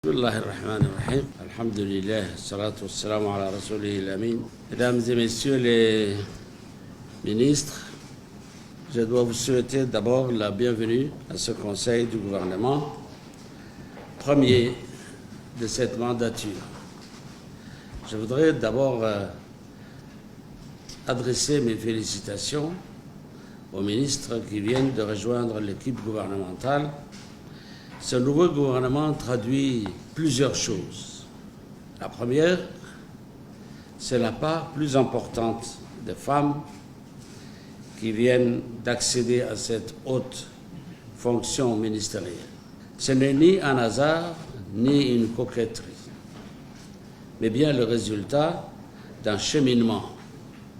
Bismillahirrahmanirrahim. Alhamdulillah, salatu wassalamu ala rasulih al-amin. Mesdames et messieurs les ministres, je dois vous souhaiter d'abord la bienvenue à ce conseil du gouvernement, premier de cette mandature. Je voudrais d'abord adresser mes félicitations aux ministres qui viennent de rejoindre l'équipe gouvernementale. Ce nouveau gouvernement traduit plusieurs choses. La première, c'est la part plus importante des femmes qui viennent d'accéder à cette haute fonction ministérielle. Ce n'est ni un hasard, ni une coquetterie, mais bien le résultat d'un cheminement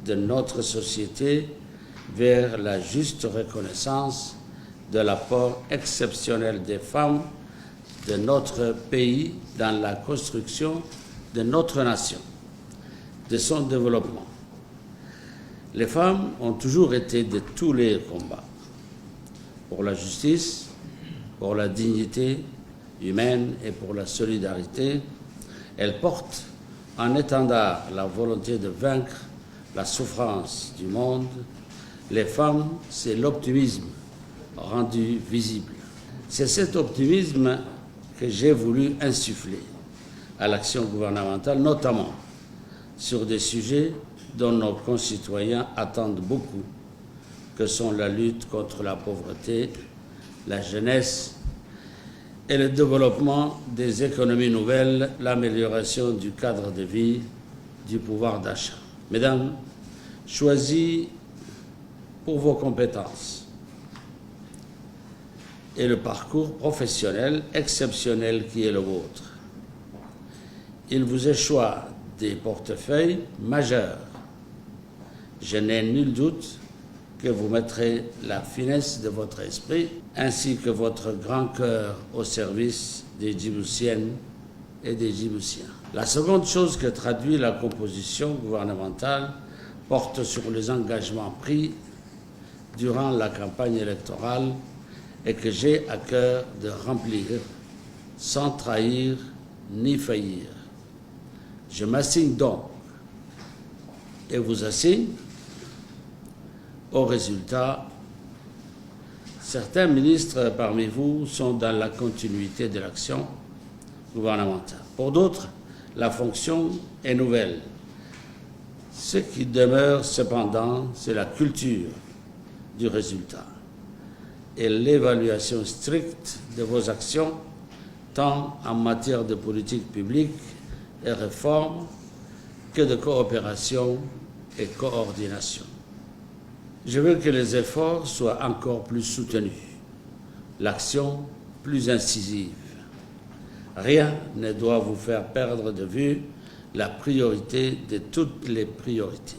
de notre société vers la juste reconnaissance de l'apport exceptionnel des femmes de notre pays dans la construction de notre nation, de son développement. Les femmes ont toujours été de tous les combats, pour la justice, pour la dignité humaine et pour la solidarité. Elles portent en étendard la volonté de vaincre la souffrance du monde. Les femmes, c'est l'optimisme rendu visible. C'est cet optimisme que j'ai voulu insuffler à l'action gouvernementale, notamment sur des sujets dont nos concitoyens attendent beaucoup, que sont la lutte contre la pauvreté, la jeunesse et le développement des économies nouvelles, l'amélioration du cadre de vie, du pouvoir d'achat. Mesdames, choisis pour vos compétences et le parcours professionnel exceptionnel qui est le vôtre. Il vous échoit des portefeuilles majeurs. Je n'ai nul doute que vous mettrez la finesse de votre esprit ainsi que votre grand cœur au service des Djiboutiennes et des Djiboutiens. La seconde chose que traduit la composition gouvernementale porte sur les engagements pris durant la campagne électorale et que j'ai à cœur de remplir sans trahir ni faillir. Je m'assigne donc et vous assigne au résultat. Certains ministres parmi vous sont dans la continuité de l'action gouvernementale. Pour d'autres, la fonction est nouvelle. Ce qui demeure cependant, c'est la culture du résultat et l'évaluation stricte de vos actions, tant en matière de politique publique et réforme que de coopération et coordination. Je veux que les efforts soient encore plus soutenus, l'action plus incisive. Rien ne doit vous faire perdre de vue la priorité de toutes les priorités,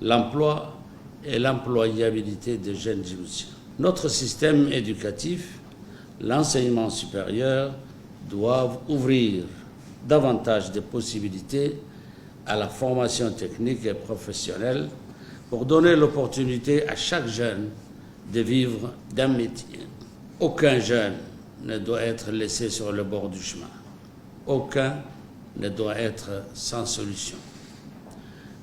l'emploi et l'employabilité des jeunes Djiboutiens. Notre système éducatif, l'enseignement supérieur, doivent ouvrir davantage de possibilités à la formation technique et professionnelle pour donner l'opportunité à chaque jeune de vivre d'un métier. Aucun jeune ne doit être laissé sur le bord du chemin. Aucun ne doit être sans solution.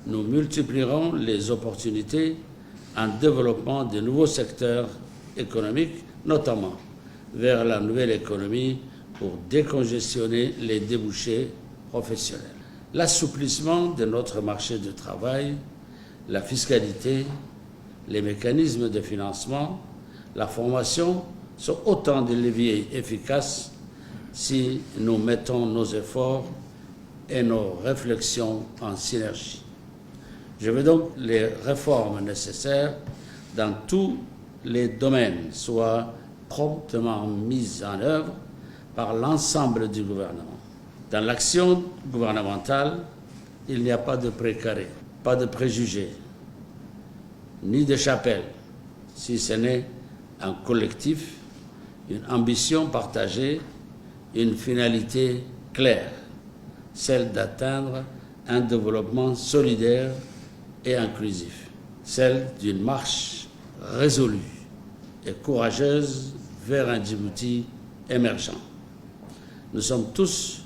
Nous multiplierons les opportunités en développant de nouveaux secteurs économiques, notamment vers la nouvelle économie pour décongestionner les débouchés professionnels. L'assouplissement de notre marché du travail, la fiscalité, les mécanismes de financement, la formation sont autant de leviers efficaces si nous mettons nos efforts et nos réflexions en synergie. Je veux donc les réformes nécessaires dans tous les domaines soient promptement mises en œuvre par l'ensemble du gouvernement. Dans l'action gouvernementale, il n'y a pas de précaré, pas de préjugés, ni de chapelle, si ce n'est un collectif, une ambition partagée, une finalité claire, celle d'atteindre un développement solidaire et inclusif, celle d'une marche résolue et courageuse vers un Djibouti émergent. Nous sommes tous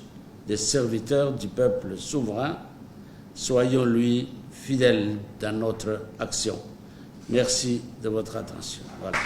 des serviteurs du peuple souverain. Soyons-lui fidèles dans notre action. Merci de votre attention. Voilà.